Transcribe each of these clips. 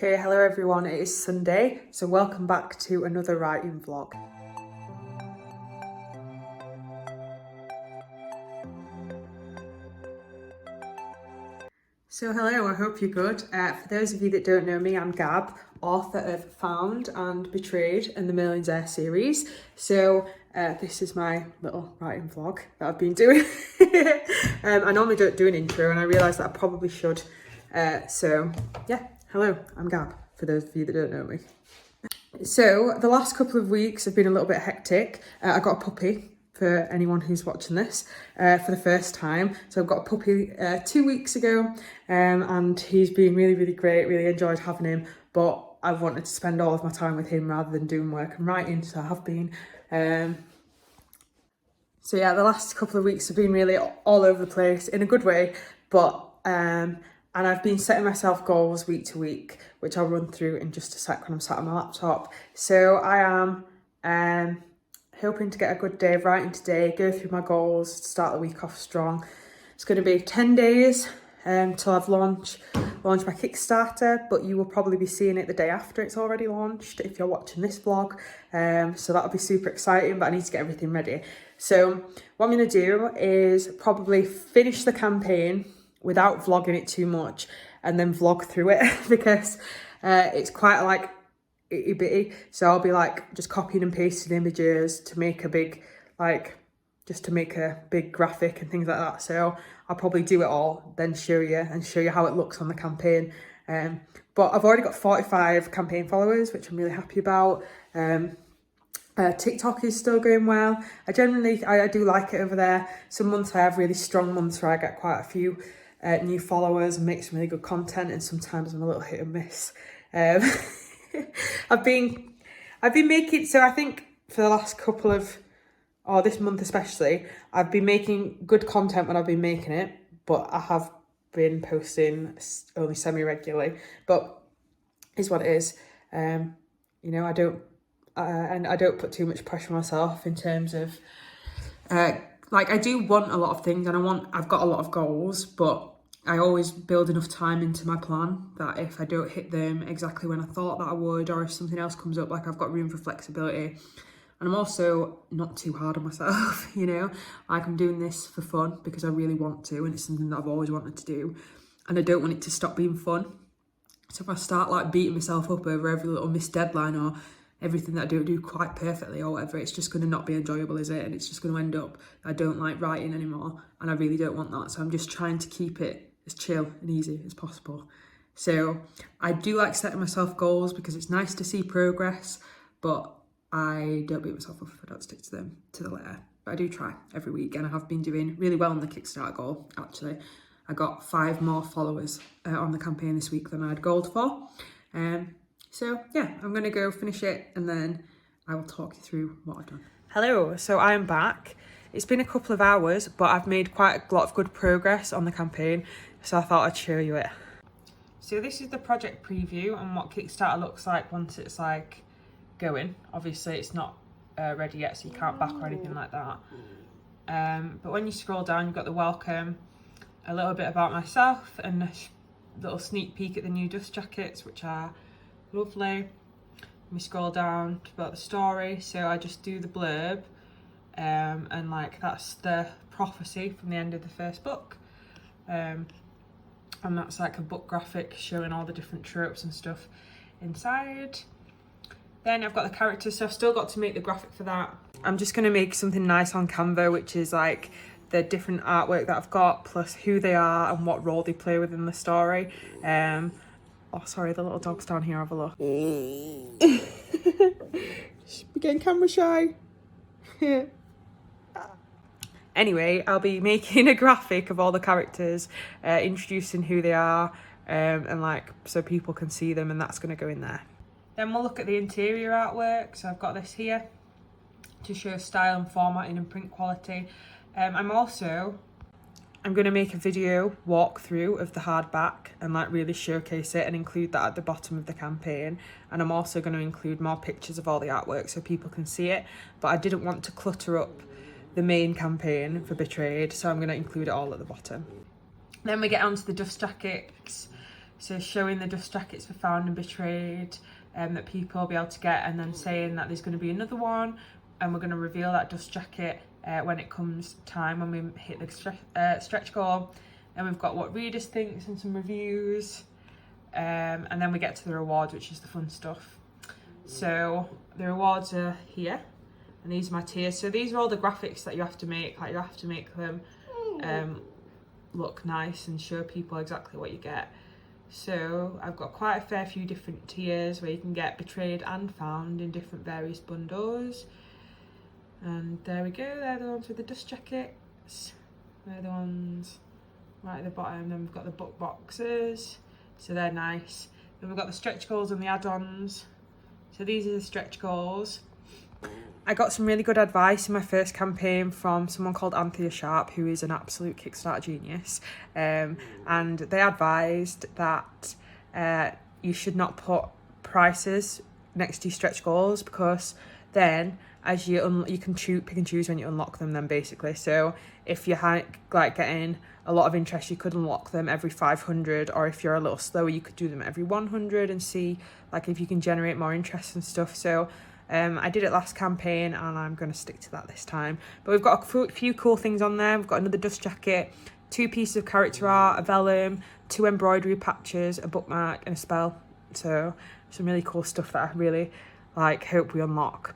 Okay, hello everyone, it is Sunday, so welcome back to another writing vlog. So hello, I hope you're good. For those of you that don't know me, I'm Gab, author of Found and Betrayed and the Merlin's Heir series. So this is my little writing vlog that I've been doing. I normally don't do an intro and I realised that I probably should. So yeah, hello, I'm Gab, for those of you that don't know me. So the last couple of weeks have been a little bit hectic. I got a puppy, for anyone who's watching this, for the first time. So I've got a puppy 2 weeks ago, and he's been really, really great, really enjoyed having him, but I wanted to spend all of my time with him rather than doing work and writing, so I have been. So yeah, the last couple of weeks have been really all over the place in a good way, but and I've been setting myself goals week to week, which I'll run through in just a sec when I'm sat on my laptop. So I am hoping to get a good day of writing today, go through my goals, start the week off strong. It's going to be 10 days till I've launched my Kickstarter, but you will probably be seeing it the day after it's already launched if you're watching this vlog. So that'll be super exciting, but I need to get everything ready. So what I'm going to do is probably finish the campaign without vlogging it too much and then vlog through it because it's quite like itty bitty, so I'll be like just copying and pasting images to make a big graphic and things like that. So I'll probably do it all, then show you how it looks on the campaign. But I've already got 45 campaign followers, which I'm really happy about. TikTok is still going well. I do like it over there. Some months I have really strong months where I get quite a few new followers and make some really good content, and sometimes I'm a little hit and miss. I've been making, so I think for the last couple of, this month especially, I've been making good content when I've been making it, but I have been posting only semi-regularly, but it's what it is. You know, I don't put too much pressure on myself in terms of, like I do want a lot of things and I've got a lot of goals, but I always build enough time into my plan that if I don't hit them exactly when I thought that I would, or if something else comes up, like I've got room for flexibility. And I'm also not too hard on myself, you know, like I'm doing this for fun because I really want to, and it's something that I've always wanted to do, and I don't want it to stop being fun. So if I start like beating myself up over every little missed deadline or everything that I don't do quite perfectly or whatever, it's just going to not be enjoyable, is it? And it's just going to end up, I don't like writing anymore, and I really don't want that. So I'm just trying to keep it as chill and easy as possible. So I do like setting myself goals because it's nice to see progress, but I don't beat myself up if I don't stick to them to the letter. But I do try every week, and I have been doing really well on the Kickstarter goal, actually. I got 5 more followers on the campaign this week than I'd goaled for. So yeah, I'm going to go finish it and then I will talk you through what I've done. Hello, so I'm back. It's been a couple of hours, but I've made quite a lot of good progress on the campaign, so I thought I'd show you it. So this is the project preview and what Kickstarter looks like once it's like going. Obviously it's not ready yet, so you can't back or anything like that. But when you scroll down, you've got the welcome, a little bit about myself, and a little sneak peek at the new dust jackets, which are lovely. We scroll down to about the story, so I just do the blurb, and like that's the prophecy from the end of the first book, and that's like a book graphic showing all the different tropes and stuff inside. Then I've got the characters, so I've still got to make the graphic for that. I'm just going to make something nice on Canva, which is like the different artwork that I've got, plus who they are and what role they play within the story. Oh, sorry, the little dog's down here, have a look. We're getting camera shy. Anyway, I'll be making a graphic of all the characters, introducing who they are, and like, so people can see them, and that's going to go in there. Then we'll look at the interior artwork. So I've got this here to show style and formatting and print quality. I'm going to make a video walkthrough of the hardback and like really showcase it and include that at the bottom of the campaign. And I'm also going to include more pictures of all the artwork so people can see it. But I didn't want to clutter up the main campaign for Betrayed, so I'm going to include it all at the bottom. Then we get onto the dust jackets. So showing the dust jackets for Found and Betrayed that people will be able to get, and then saying that there's going to be another one, and we're going to reveal that dust jacket when it comes time, when we hit the stretch goal. And we've got what readers think and some reviews, and then we get to the rewards, which is the fun stuff. So the rewards are here, and these are my tiers. So these are all the graphics that you have to make. Like, you have to make them look nice and show people exactly what you get. So I've got quite a fair few different tiers where you can get Betrayed and Found in different various bundles. And there we go, they're the ones with the dust jackets. They're the ones right at the bottom. Then we've got the book boxes, so they're nice. Then we've got the stretch goals and the add-ons. So these are the stretch goals. I got some really good advice in my first campaign from someone called Anthea Sharp, who is an absolute Kickstarter genius. And they advised that you should not put prices next to your stretch goals, because then as you can pick and choose when you unlock them then, basically. So if you're like getting a lot of interest, you could unlock them every 500, or if you're a little slower, you could do them every 100 and see like if you can generate more interest and stuff. So I did it last campaign and I'm going to stick to that this time. But we've got a few cool things on there. We've got another dust jacket, 2 pieces of character art, a vellum, 2 embroidery patches, a bookmark and a spell. So some really cool stuff that I really hope we unlock.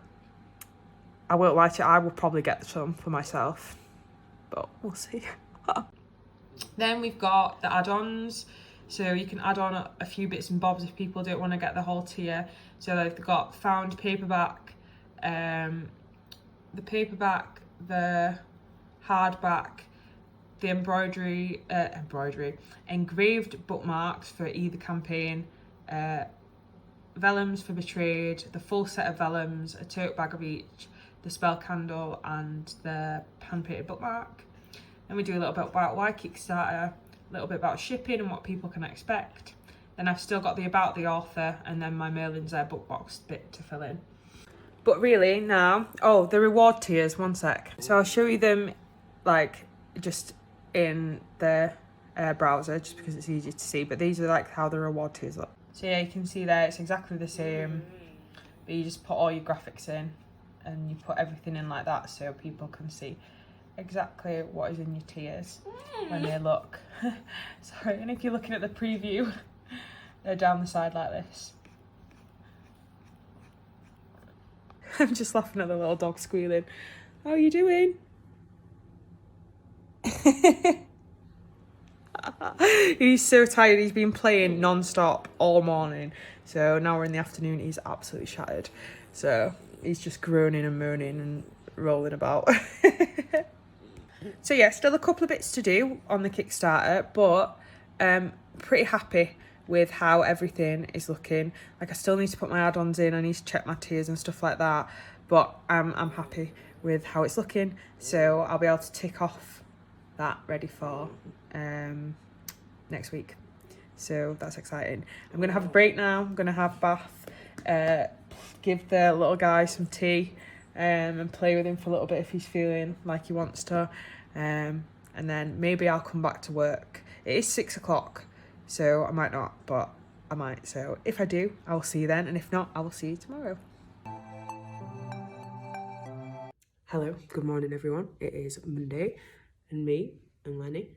I won't lie to you, I will probably get some for myself, but we'll see. Then we've got the add-ons. So you can add on a few bits and bobs if people don't want to get the whole tier. So they've got Found paperback, the paperback, the hardback, the engraved bookmarks for either campaign, vellums for Betrayed, the full set of vellums, a tote bag of each, the spell candle and the hand-painted bookmark. Then we do a little bit about why Kickstarter, a little bit about shipping and what people can expect. Then I've still got the about the author and then my Merlin's book box bit to fill in. But really now, the reward tiers, one sec. So I'll show you them just in the browser, just because it's easy to see, but these are how the reward tiers look. So yeah, you can see there it's exactly the same, but you just put all your graphics in and you put everything in like that so people can see exactly what is in your tiers when they look. Sorry, and if you're looking at the preview, they're down the side like this. I'm just laughing at the little dog squealing. How are you doing? He's so tired, he's been playing non-stop all morning. So now we're in the afternoon, he's absolutely shattered. So he's just groaning and moaning and rolling about. So yeah, still a couple of bits to do on the Kickstarter, but pretty happy with how everything is looking. I still need to put my add-ons in, I need to check my tiers and stuff like that, but I'm happy with how it's looking. So I'll be able to tick off that ready for next week. So that's exciting. I'm going to have a break now, I'm going to have a bath, give the little guy some tea, and play with him for a little bit if he's feeling like he wants to. And then maybe I'll come back to work. It is 6 o'clock, so I might not, but I might. So if I do, I'll see you then, and if not, I will see you tomorrow. Hello, good morning everyone. It is Monday, and me and Lenny,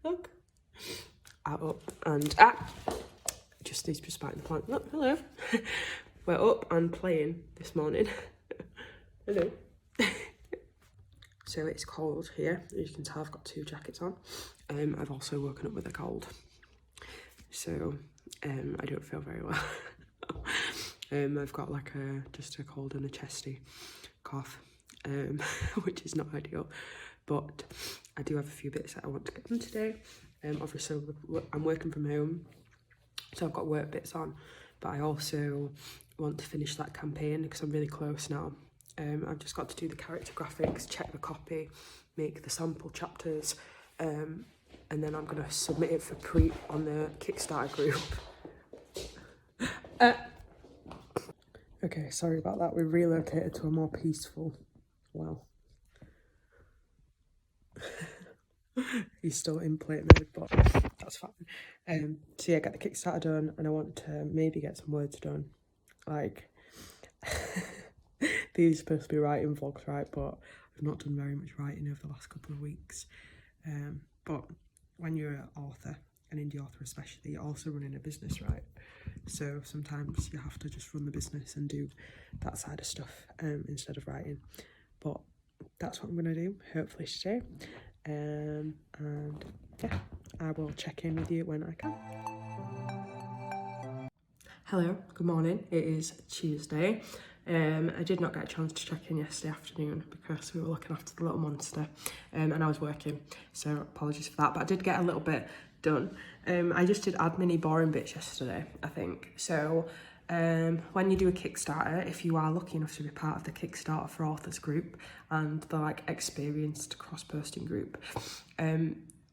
look, are up and just needs to be spotting the plant. Look, hello. We're up and playing this morning. Hello. So it's cold here. As you can tell, I've got 2 jackets on. I've also woken up with a cold. So I don't feel very well. I've got just a cold and a chesty cough, which is not ideal. But I do have a few bits that I want to get done today. Obviously, I'm working from home, so I've got work bits on. But I also want to finish that campaign because I'm really close now. I've just got to do the character graphics, check the copy, make the sample chapters, and then I'm going to submit it for pre on the Kickstarter group. Okay, sorry about that. We relocated to a more peaceful, well, he's still in plate mode, but that's fine. So yeah, get the Kickstarter done, and I want to maybe get some words done. Like, these are supposed to be writing vlogs, right? But I've not done very much writing over the last couple of weeks. But when you're an author, an indie author especially, you're also running a business, right? So sometimes you have to just run the business and do that side of stuff instead of writing. But that's what I'm going to do, hopefully today. And yeah, I will check in with you when I can. Hello, good morning. It is Tuesday. I did not get a chance to check in yesterday afternoon because we were looking after the little monster and I was working, so apologies for that, but I did get a little bit done. I just did admin-y boring bits yesterday, I think. So when you do a Kickstarter, if you are lucky enough to be part of the Kickstarter for Authors group and the like experienced cross-posting group,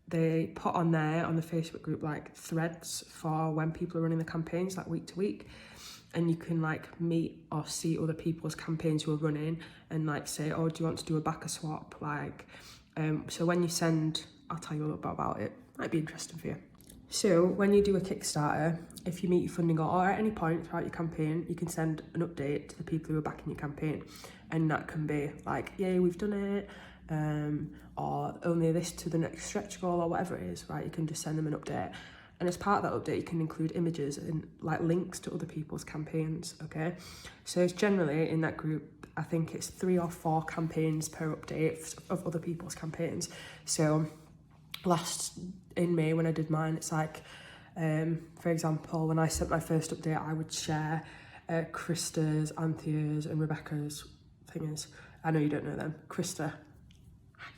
they put on there on the Facebook group like threads for when people are running the campaigns, like week to week, and you can like meet or see other people's campaigns who are running and like say, oh, do you want to do a backer swap? Like, so when you send, I'll tell you a little bit about it, might be interesting for you. So when you do a Kickstarter, if you meet your funding goal or at any point throughout your campaign, you can send an update to the people who are backing your campaign, and that can be like, yay, we've done it, or only this to the next stretch goal, or whatever it is, right? You can just send them an update, and as part of that update you can include images and like links to other people's campaigns. Okay, so it's generally in that group, I think it's 3 or 4 campaigns per update of other people's campaigns. So last in May when I did mine, it's like for example, when I sent my first update, I would share Krista's, Anthea's and Rebecca's thingers. I know you don't know them. Krista,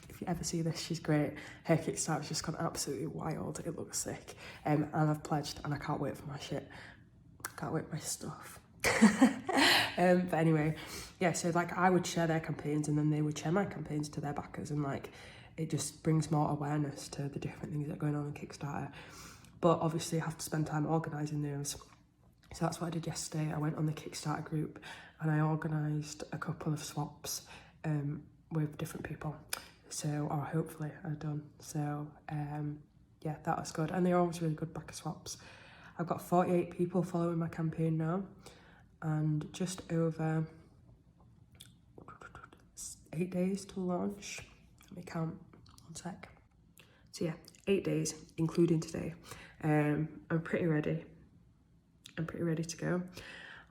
if you ever see this, she's great. Her Kickstarter's just gone absolutely wild. It looks sick. And I've pledged and I can't wait for my shit. I can't wait for my stuff. But anyway, yeah, so like I would share their campaigns and then they would share my campaigns to their backers, and like it just brings more awareness to the different things that are going on Kickstarter. But obviously I have to spend time organising those. So that's what I did yesterday. I went on the Kickstarter group and I organised a couple of swaps with different people. So, or hopefully I've done. So yeah, that was good. And they're always really good backer swaps. I've got 48 people following my campaign now, and just over 8 days to launch. Let me count, 1 sec. So yeah, 8 days, including today. I'm pretty ready. I'm pretty ready to go.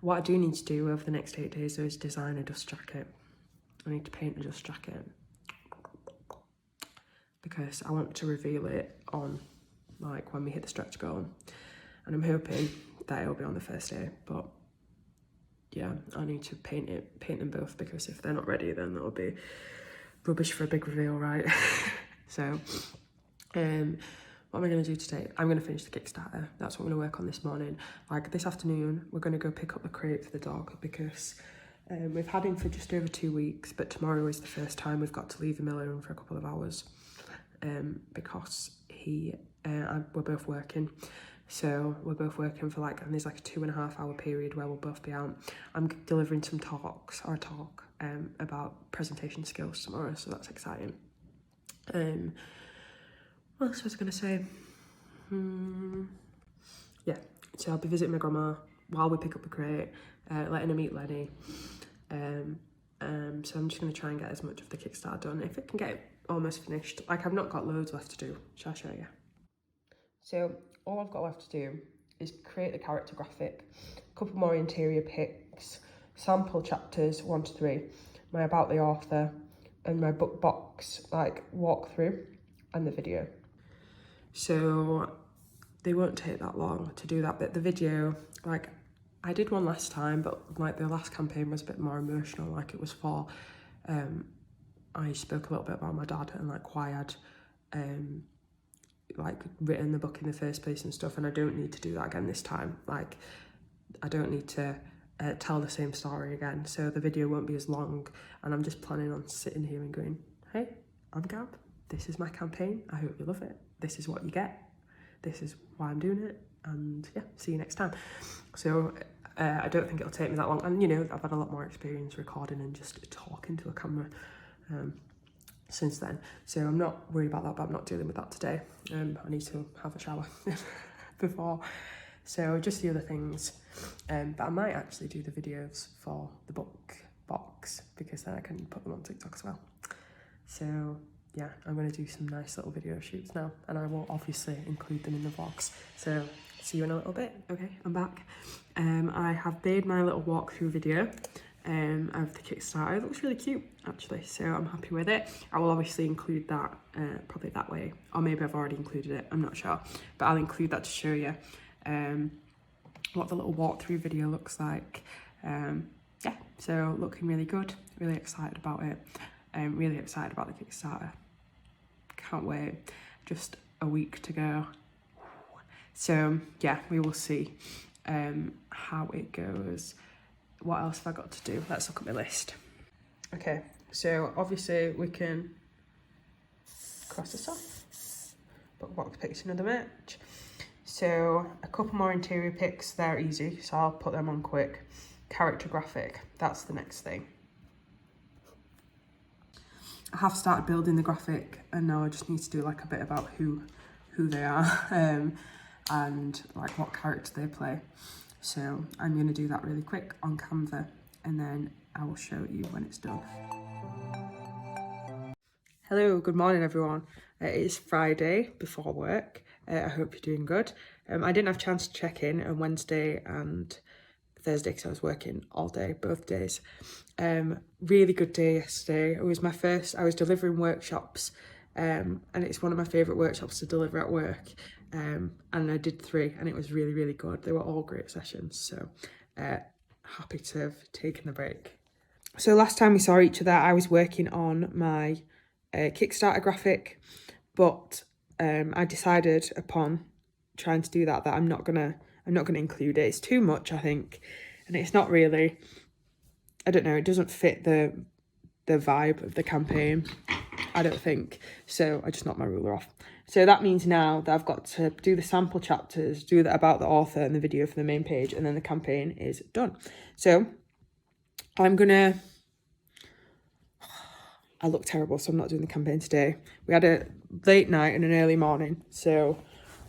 What I do need to do over the next 8 days though is design a dust jacket. I need to paint a dust jacket because I want to reveal it on like when we hit the stretch goal, and I'm hoping that it'll be on the first day. But yeah, I need to paint them both, because if they're not ready then that'll be rubbish for a big reveal, right? So what am I going to do today? I'm going to finish the Kickstarter. That's what I'm going to work on this morning. Like this afternoon, we're going to go pick up the crate for the dog, because we've had him for just over 2 weeks, but tomorrow is the first time we've got to leave him alone for a couple of hours because we're both working. So we're both working for like, and there's like a 2.5 hour period where we'll both be out. I'm delivering some talk about presentation skills tomorrow, so that's exciting. What else was I going to say? Yeah, so I'll be visiting my grandma while we pick up the crate, letting her meet Lenny. So I'm just going to try and get as much of the Kickstarter done. If it can get it almost finished, like I've not got loads left to do. Shall I show you? So all I've got left to do is create the character graphic, a couple more interior pics, sample chapters 1 to 3, my about the author, and my book box like walkthrough, and the video. So they won't take that long to do that bit. The video, like I did one last time, but like the last campaign was a bit more emotional. Like it was for, I spoke a little bit about my dad and like why I'd like written the book in the first place and stuff, and I don't need to do that again this time. Like I don't need to tell the same story again, so the video won't be as long, and I'm just planning on sitting here and going, hey, I'm Gab, this is my campaign, I hope you love it, this is what you get, this is why I'm doing it, and yeah, see you next time. So I don't think it'll take me that long, and you know, I've had a lot more experience recording and just talking to a camera, since then. So I'm not worried about that, but I'm not dealing with that today. I need to have a shower before. So just the other things. But I might actually do the videos for the book box, because then I can put them on TikTok as well. So yeah, I'm going to do some nice little video shoots now, and I will obviously include them in the vlogs. So see you in a little bit. Okay, I'm back. I have made my little walkthrough video of the Kickstarter. It looks really cute actually, so I'm happy with it. I will obviously include that probably that way, or maybe I've already included it, I'm not sure, but I'll include that to show you what the little walkthrough video looks like. Yeah, so looking really good, really excited about it. Really excited about the Kickstarter. Can't wait, just a week to go. So yeah, we will see how it goes. What else have I got to do? Let's look at my list. Okay, so obviously we can cross this off. Book box picks another match. So a couple more interior picks, they're easy, so I'll put them on quick. Character graphic, that's the next thing. I have started building the graphic, and now I just need to do like a bit about who they are and like what character they play. So I'm going to do that really quick on Canva, and then I will show you when it's done. Hello, good morning everyone. It is Friday before work. I hope you're doing good. I didn't have a chance to check in on Wednesday and Thursday because I was working all day, both days. Really good day yesterday. It was my first, I was delivering workshops, and it's one of my favourite workshops to deliver at work. And I did 3, and it was really, really good. They were all great sessions, so happy to have taken the break. So last time we saw each other, I was working on my Kickstarter graphic, but I decided upon trying to do that I'm not gonna include it. It's too much, I think, and it's not really, I don't know, it doesn't fit the vibe of the campaign, I don't think. So I just knocked my ruler off. So that means now that I've got to do the sample chapters, do that about the author and the video for the main page, and then the campaign is done. So I'm gonna, I look terrible, so I'm not doing the campaign today. We had a late night and an early morning, so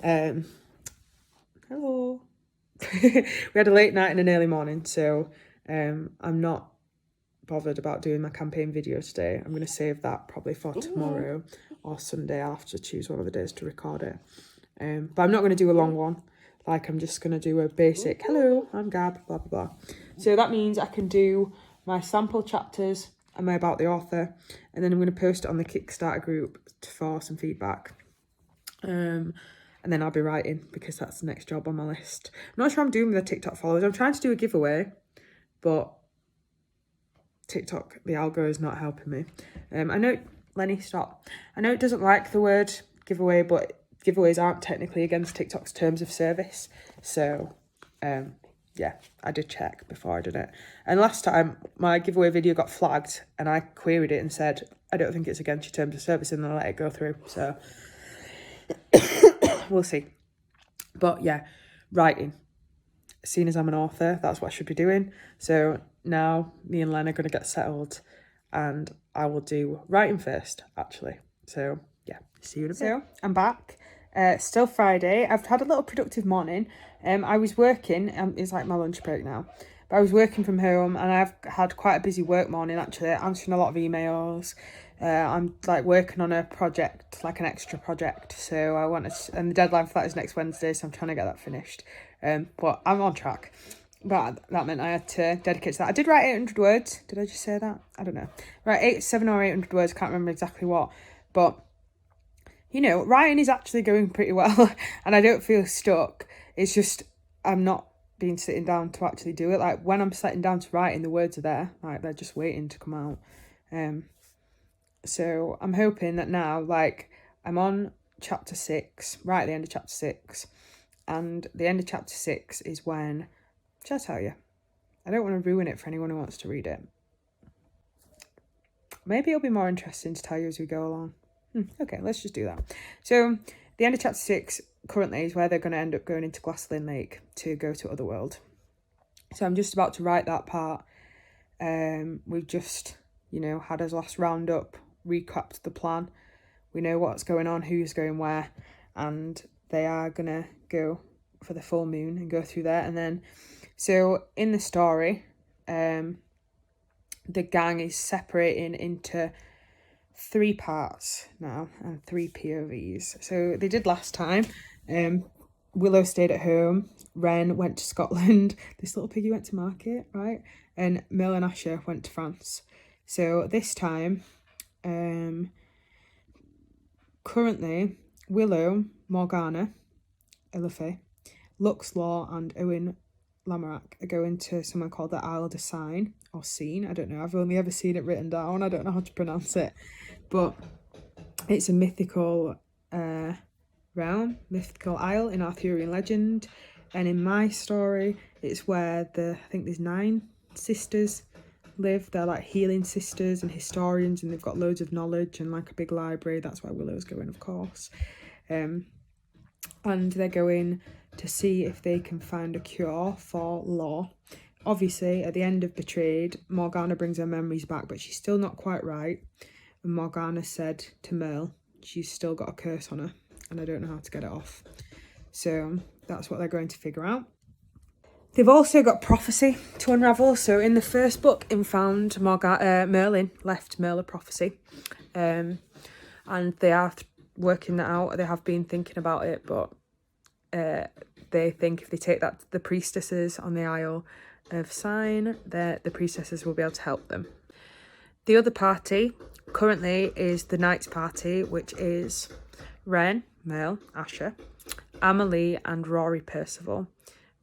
hello. We had a late night and an early morning, so I'm not bothered about doing my campaign video today. I'm going to save that probably for tomorrow or Sunday. I'll have to choose one of the days to record it. But I'm not going to do a long one. Like, I'm just going to do a basic, hello, I'm Gab, blah, blah, blah. So that means I can do my sample chapters and my about the author, and then I'm going to post it on the Kickstarter group for some feedback. And then I'll be writing, because that's the next job on my list. I'm not sure I'm doing with the TikTok followers. I'm trying to do a giveaway, but TikTok, the algo is not helping me. I know, Lenny, stop. I know it doesn't like the word giveaway, but giveaways aren't technically against TikTok's terms of service. So, yeah, I did check before I did it. And last time, my giveaway video got flagged, and I queried it and said, I don't think it's against your terms of service, and then I let it go through. So, we'll see. But yeah, writing. Seeing as I'm an author, that's what I should be doing. So now me and Len are going to get settled, and I will do writing first, actually. So yeah, see you in a bit. So I'm back. Still Friday. I've had a little productive morning. I was working, it's like my lunch break now, but I was working from home, and I've had quite a busy work morning actually, answering a lot of emails. I'm like working on a project, like an extra project, so I want to, and the deadline for that is next Wednesday, so I'm trying to get that finished. But I'm on track. But that meant I had to dedicate to that. I did write 800 words. Did I just say that? I don't know. Right, 700 or 800 words. Can't remember exactly what. But, you know, writing is actually going pretty well. And I don't feel stuck. It's just, I'm not been sitting down to actually do it. Like, when I'm sitting down to writing, the words are there. Like, they're just waiting to come out. So I'm hoping that now, like, I'm on chapter 6, right at the end of chapter 6. And the end of chapter 6 is when, shall I tell you? I don't want to ruin it for anyone who wants to read it. Maybe it'll be more interesting to tell you as we go along. Okay, let's just do that. So the end of chapter 6 currently is where they're going to end up going into Glassland Lake to go to Otherworld. So I'm just about to write that part. We've just, you know, had our last roundup recapped the plan. We know what's going on, who's going where, and they are going to go for the full moon and go through there. And then, so in the story, the gang is separating into 3 parts now and 3 POVs. So they did last time. Willow stayed at home. Wren went to Scotland. This little piggy went to market, right? And Merle and Asher went to France. So this time, currently, Willow, Morgana, Elifay, Lux Law and Owen Lamorak are going to somewhere called the Isle de Seine, or Seine, I don't know. I've only ever seen it written down. I don't know how to pronounce it. But it's a mythical realm, mythical isle in Arthurian legend. And in my story, it's where I think there's 9 sisters live. They're like healing sisters and historians, and they've got loads of knowledge and like a big library. That's where Willow's going, of course. And they're going to see if they can find a cure for Law. Obviously, at the end of Betrayed, Morgana brings her memories back, but she's still not quite right. And Morgana said to Merle, she's still got a curse on her, and I don't know how to get it off. So that's what they're going to figure out. They've also got prophecy to unravel. So in the first book, found Merlin left Merle a prophecy. And they are working that out. They have been thinking about it, but they think if they take that to the priestesses on the Isle of Seine, the priestesses will be able to help them. The other party currently is the Knights party, which is Wren, Merle, Asher, Amelie and Rory Percival,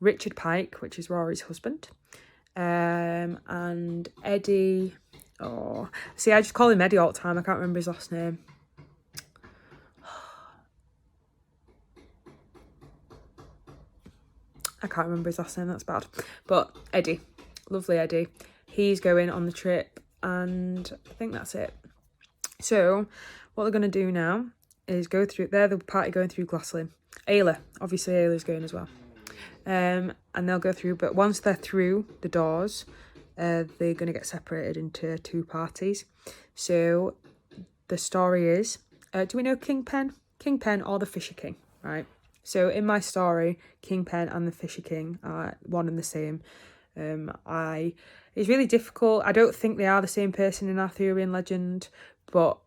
Richard Pike, which is Rory's husband, and Eddie. Oh, see, I just call him Eddie all the time. I can't remember his last name. I can't remember his last name, that's bad. But Eddie, lovely Eddie. He's going on the trip, and I think that's it. So what they're going to do now is go through, they're the party going through Glasslyn. Ayla, obviously Ayla's going as well. And they'll go through, but once they're through the doors, they're going to get separated into 2 parties. So the story is, do we know Kingpen? Kingpen or the Fisher King, right? So in my story, Kingpen and the Fisher King are one and the same. It's really difficult. I don't think they are the same person in Arthurian legend, but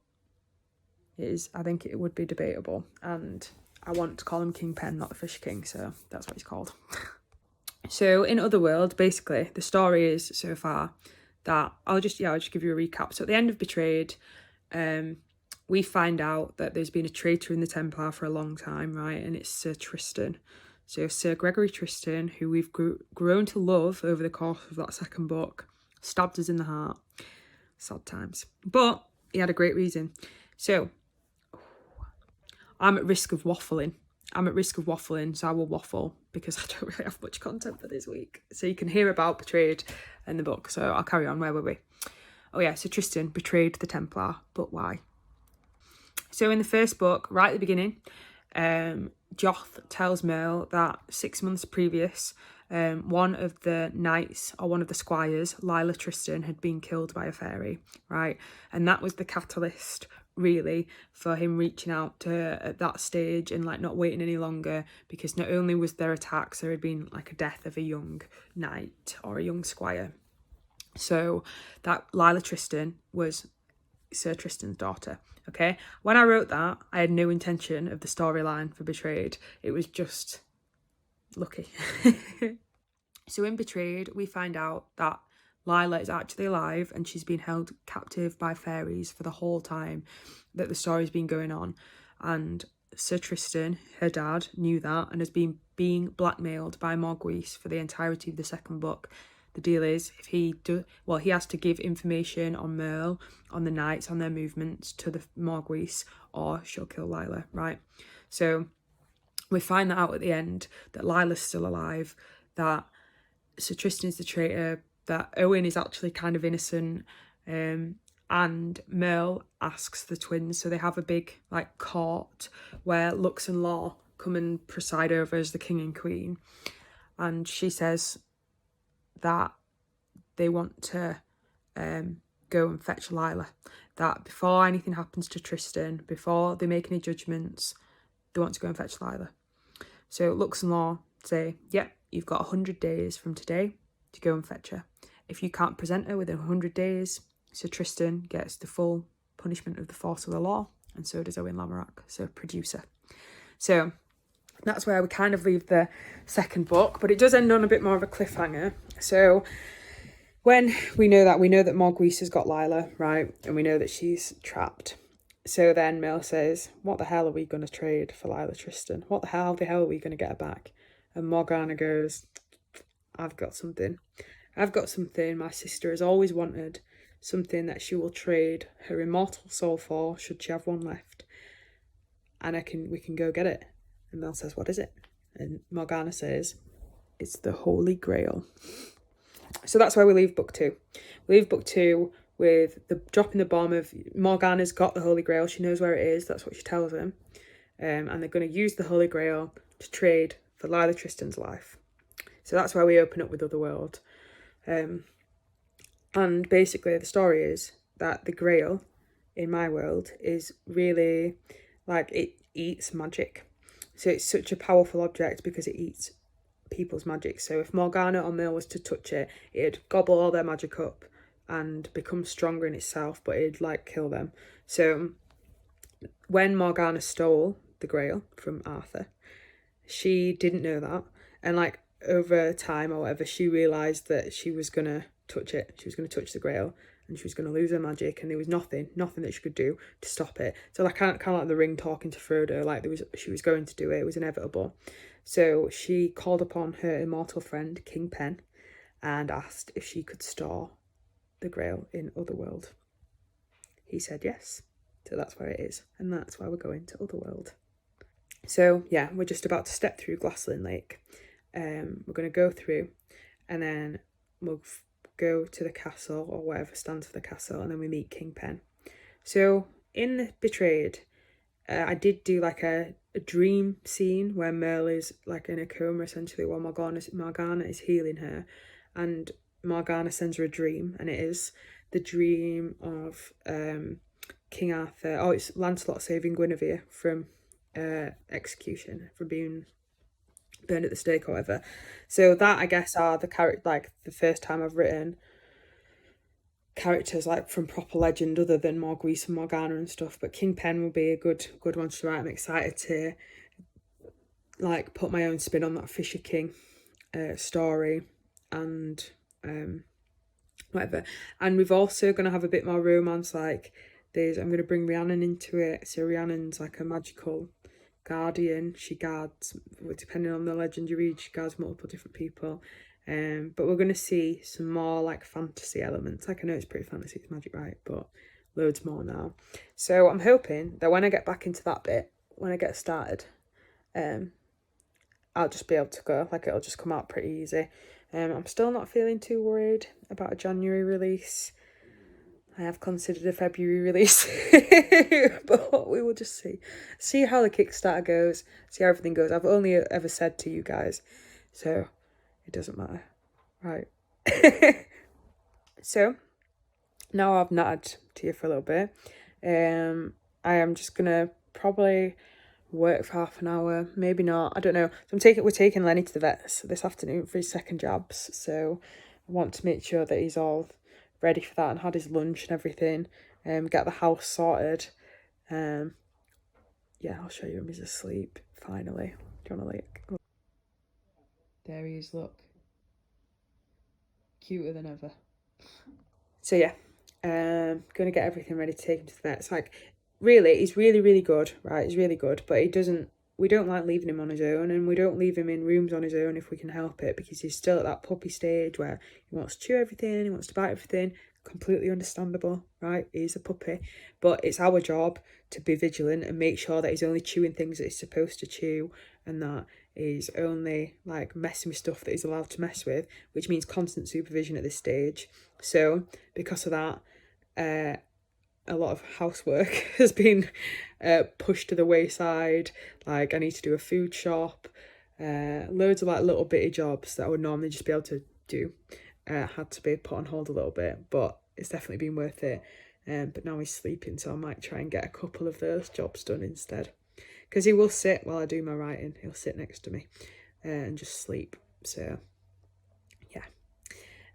I think it would be debatable. And I want to call him Kingpen, not the Fisher King, so that's what he's called. So in Otherworld, basically, the story is so far that I'll just give you a recap. So at the end of Betrayed, we find out that there's been a traitor in the Templar for a long time, right? And it's Sir Tristan. So Sir Gregory Tristan, who we've grown to love over the course of that second book, stabbed us in the heart. Sad times. But he had a great reason. So I'm at risk of waffling. So I will waffle because I don't really have much content for this week. So you can hear about Betrayed in the book. So I'll carry on. Where were we? Oh yeah, so Tristan betrayed the Templar, but why? So in the first book, right at the beginning, Joth tells Merle that 6 months previous, one of the knights or one of the squires, Lila Tristan, had been killed by a fairy, right? And that was the catalyst, really, for him reaching out to her at that stage and like not waiting any longer, because not only was there attacks, there had been like a death of a young knight or a young squire. So that Lila Tristan was Sir Tristan's daughter. Okay, when I wrote that, I had no intention of the storyline for Betrayed. It was just lucky. So in Betrayed, we find out that Lila is actually alive and she's been held captive by fairies for the whole time that the story's been going on. And Sir Tristan, her dad, knew that and has been being blackmailed by Morgause for the entirety of the second book. The deal is, if he has to give information on Merle, on the knights, on their movements to the Morgause, or she'll kill Lila, right? So we find that out at the end, that Lila's still alive, that Sir Tristan's the traitor, that Owen is actually kind of innocent, and Merle asks the twins, so they have a big like court where Lux and Law come and preside over as the king and queen, and she says that they want to go and fetch Lila. that before anything happens to Tristan, before they make any judgments, they want to go and fetch Lila. So Lux and Law say, yeah, you've got 100 days from today to go and fetch her. If you can't present her within 100 days, so Tristan gets the full punishment of the force of the law, and so does Owen Lamorak, so producer. So that's where we kind of leave the second book, but it does end on a bit more of a cliffhanger. So when we know that Marguise has got Lila, right, and we know that she's trapped. So then Mel says, what the hell are we going to trade for Lila Tristan? What the hell are we going to get her back? And Morgana goes, I've got something my sister has always wanted, something that she will trade her immortal soul for, should she have one left. And we can go get it. And Mel says, what is it? And Morgana says, it's the Holy Grail. So that's where we leave book 2. We leave book 2 with the dropping the bomb of Morgana's got the Holy Grail. She knows where it is. That's what she tells him. And they're going to use the Holy Grail to trade for Lila Tristan's life. So that's where we open up with Otherworld. And basically the story is that the Grail in my world is really like it eats magic. So it's such a powerful object because it eats people's magic. So if Morgana or Mel was to touch it, it'd gobble all their magic up and become stronger in itself, but it'd like kill them. So when Morgana stole the Grail from Arthur, she didn't know that, and like over time or whatever, she realised that she was gonna touch it. She was gonna touch the Grail, and she was gonna lose her magic, and there was nothing that she could do to stop it. So like kind of like the Ring talking to Frodo, like she was going to do it. It was inevitable. So she called upon her immortal friend King Pen, and asked if she could store the Grail in Otherworld. He said yes. So that's where it is, and that's why we're going to Otherworld. So yeah, we're just about to step through Glaslyn Lake. We're going to go through, and then we'll go to the castle, or whatever stands for the castle, and then we meet King Pen. So in the Betrayed, I did do like a dream scene where Merle is like in a coma essentially, while Morgana is healing her, and Morgana sends her a dream, and it is the dream of King Arthur. Oh, it's Lancelot saving Guinevere from execution, from being burned at the stake or whatever. So that, I guess, are the character, like the first time I've written characters like from proper legend other than Marguise and Morgana and stuff. But King Pen will be a good one to write. I'm excited to like put my own spin on that Fisher King story and whatever. And we've also going to have a bit more romance. Like I'm going to bring Rhiannon into it. So Rhiannon's like a magical guardian. She guards, depending on the legend you read, she guards multiple different people. But we're going to see some more like fantasy elements. Like I know it's pretty fantasy, it's magic, right? But loads more now. So I'm hoping that when I get back into that bit, when I get started, I'll just be able to go. Like it'll just come out pretty easy. I'm still not feeling too worried about a January release. I have considered a February release, but we will just see how the Kickstarter goes, see how everything goes. I've only ever said to you guys, so it doesn't matter, right? So now I've nattered to you for a little bit. I am just gonna probably work for half an hour, maybe not, I don't know. So we're taking Lenny to the vets this afternoon for his second jabs, so I want to make sure that he's all ready for that and had his lunch and everything. Get the house sorted. Yeah, I'll show you him. He's asleep finally. Do you want to look? There he is, look. Cuter than ever. So yeah, gonna get everything ready to take him to the vet. It's like, really, he's really, really good, right? He's really good, but we don't like leaving him on his own, and we don't leave him in rooms on his own if we can help it, because he's still at that puppy stage where he wants to chew everything, he wants to bite everything. Completely understandable, right? He's a puppy, but it's our job to be vigilant and make sure that he's only chewing things that he's supposed to chew, and that he's only like messing with stuff that he's allowed to mess with, which means constant supervision at this stage. So because of that, a lot of housework has been pushed to the wayside. Like I need to do a food shop, loads of like little bitty jobs that I would normally just be able to do had to be put on hold a little bit, but it's definitely been worth it. but now he's sleeping, so I might try and get a couple of those jobs done instead. Because he will sit while I do my writing. He'll sit next to me and just sleep. So, yeah.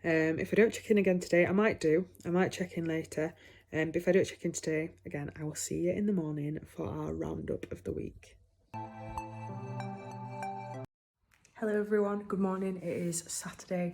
If I don't check in again today, I might check in later. But if I don't check in today, again, I will see you in the morning for our roundup of the week. Hello everyone, good morning. It is Saturday,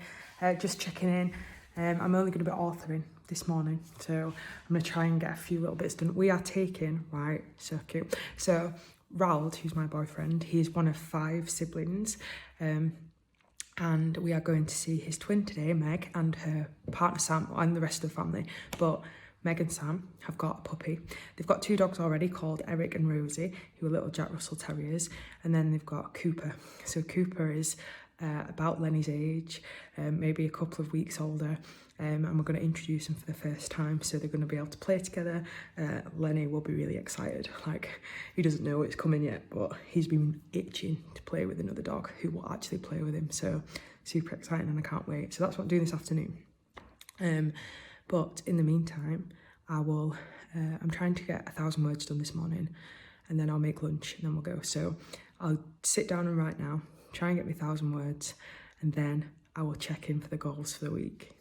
just checking in. I'm only going to be authoring this morning, so I'm going to try and get a few little bits done. We are taking, right, so cute. So Raoul, who's my boyfriend, he's one of 5 siblings, and we are going to see his twin today, Meg, and her partner Sam, and the rest of the family. But Meg and Sam have got a puppy. They've got 2 dogs already called Eric and Rosie, who are little Jack Russell Terriers. And then they've got Cooper. So Cooper is about Lenny's age, maybe a couple of weeks older. And we're going to introduce them for the first time. So they're going to be able to play together. Lenny will be really excited. Like, he doesn't know it's coming yet, but he's been itching to play with another dog who will actually play with him. So super exciting, and I can't wait. So that's what I'm doing this afternoon. But in the meantime, I'm trying to get 1,000 words done this morning, and then I'll make lunch and then we'll go. So I'll sit down and write now, try and get me 1,000 words, and then I will check in for the goals for the week.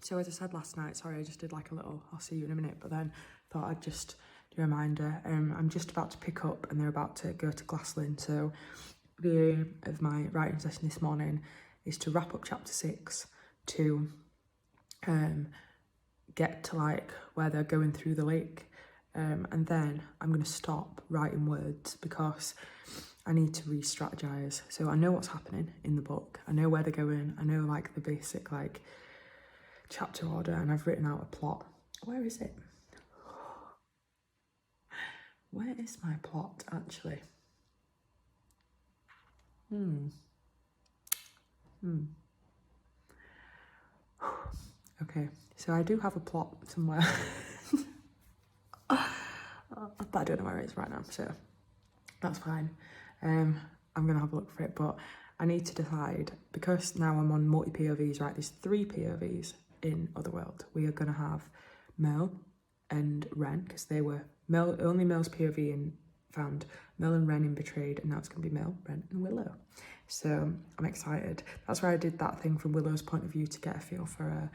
So as I said last night, sorry, I just did like a little, I'll see you in a minute, but then thought I'd just do a reminder. I'm just about to pick up and they're about to go to Glaslyn. So the aim of my writing session this morning is to wrap up chapter 6, to get to like where they're going through the lake, and then I'm going to stop writing words because I need to re-strategize. So I know what's happening in the book, I know where they're going, I know like the basic like chapter order, and I've written out a plot. Where is it? Where is my plot actually? Okay, so I do have a plot somewhere, but I don't know where it is right now, so that's fine. I'm gonna have a look for it, but I need to decide, because now I'm on multi-POVs, right? There's 3 POVs in Otherworld. We are gonna have Mel and Ren, because they were only Mel's POV in found, Mel and Ren in Betrayed, and now it's gonna be Mel, Ren and Willow. So I'm excited. That's why I did that thing from Willow's point of view, to get a feel for a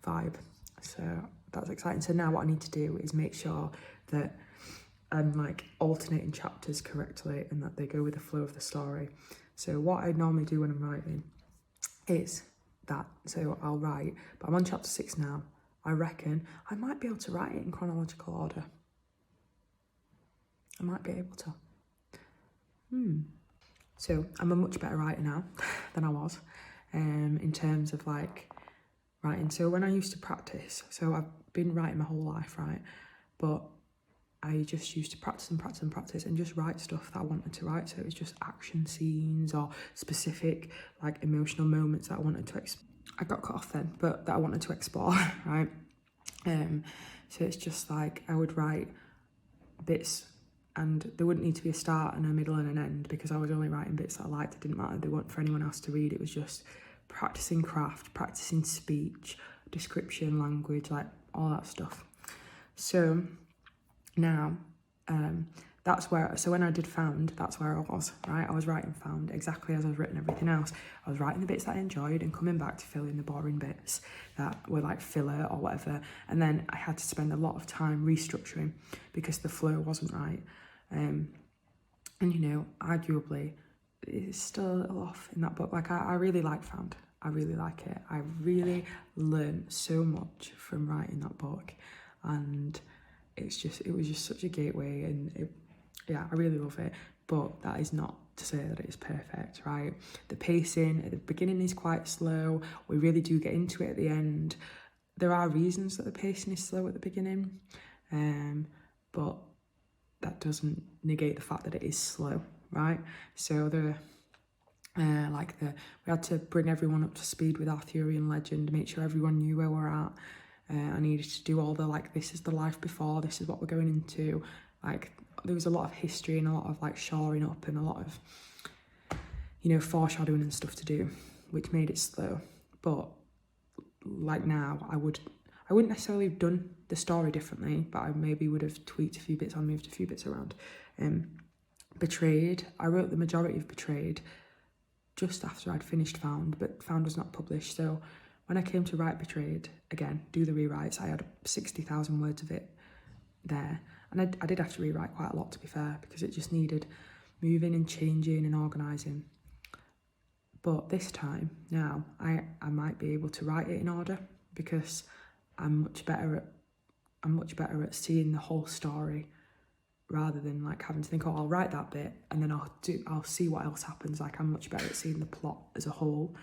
vibe. So that's exciting. So now what I need to do is make sure that I'm like alternating chapters correctly and that they go with the flow of the story. So what I normally do when I'm writing is that. So I'll write, but I'm on chapter 6 now. I reckon I might be able to write it in chronological order. I might be able to. So I'm a much better writer now than I was, in terms of like writing. So when I used to practice, so I've been writing my whole life, right? But I just used to practice and just write stuff that I wanted to write. So it was just action scenes or specific like emotional moments that I wanted to I got cut off then, but that I wanted to explore, right? So it's just like I would write bits, and there wouldn't need to be a start and a middle and an end, because I was only writing bits that I liked. It didn't matter, they weren't for anyone else to read. It was just practicing craft, practicing speech, description, language, like all that stuff. So now that's where, so when I did Found, that's where I was, right? I was writing Found exactly as I was writing everything else. I was writing the bits that I enjoyed and coming back to fill in the boring bits that were like filler or whatever. And then I had to spend a lot of time restructuring because the flow wasn't right. And you know, arguably it's still a little off in that book. Like I really like Found. I really like it. I really learned so much from writing that book, and it was just such a gateway, and yeah, I really love it. But that is not to say that it is perfect, right? The pacing at the beginning is quite slow. We really do get into it at the end. There are reasons that the pacing is slow at the beginning, but that doesn't negate the fact that it is slow, right? So we had to bring everyone up to speed with Arthurian legend, make sure everyone knew where we're at. I needed to do all the like, this is the life before, this is what we're going into. Like there was a lot of history and a lot of like shoring up and a lot of, you know, foreshadowing and stuff to do, which made it slow. But like now, I wouldn't necessarily have done the story differently, but I maybe would have tweaked a few bits or moved a few bits around. Betrayed, I wrote the majority of Betrayed just after I'd finished Found, but Found was not published. So when I came to write Betrayed, again, do the rewrites, I had 60,000 words of it there. And I did have to rewrite quite a lot, to be fair, because it just needed moving and changing and organising. But this time, now, I might be able to write it in order, because I'm much better at seeing the whole story, rather than like having to think, oh, I'll write that bit and then I'll see what else happens. Like, I'm much better at seeing the plot as a whole,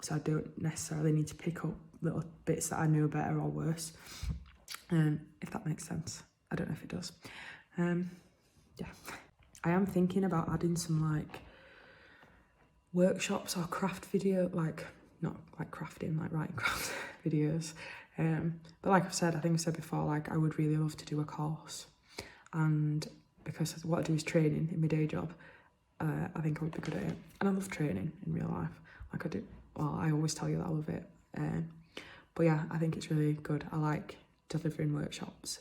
so I don't necessarily need to pick up little bits that I know better or worse, if that makes sense. I don't know if it does. Yeah, I am thinking about adding some like workshops or craft video, like not like crafting, like writing craft videos, but like I've said, I think I said before, like I would really love to do a course, and because what I do is training in my day job, I think I would be good at it. And I love training in real life, like I do. Well, I always tell you that I love it, but yeah, I think it's really good. I like delivering workshops,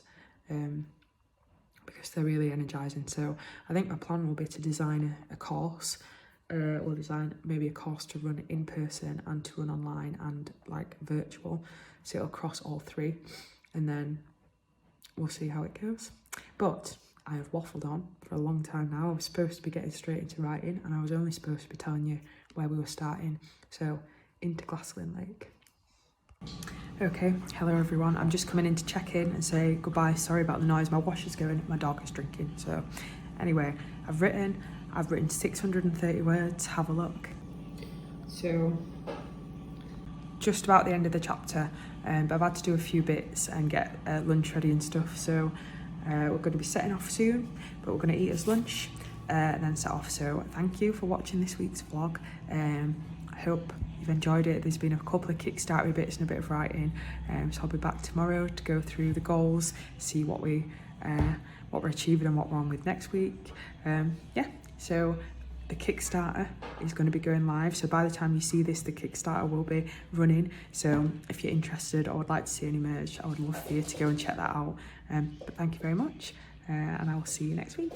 because they're really energising. So I think my plan will be to design a course. We'll design maybe a course to run in person and to run online and like virtual, so it'll cross all three, and then we'll see how it goes. But I have waffled on for a long time now. I was supposed to be getting straight into writing, and I was only supposed to be telling you where we were starting. So into Glassland Lake. Okay, hello everyone. I'm just coming in to check in and say goodbye. Sorry about the noise. My washer's going, my dog is drinking. So anyway, I've written 630 words. Have a look. So just about the end of the chapter, but I've had to do a few bits and get lunch ready and stuff. So we're going to be setting off soon, but we're going to eat us lunch and then set off. So thank you for watching this week's vlog. I hope you've enjoyed it. There's been a couple of Kickstarter bits and a bit of writing, so I'll be back tomorrow to go through the goals, see what we're achieving and what we're on with next week. Yeah, so the Kickstarter is going to be going live, so by the time you see this, the Kickstarter will be running. So if you're interested or would like to see any merch, I would love for you to go and check that out. But thank you very much, and I will see you next week.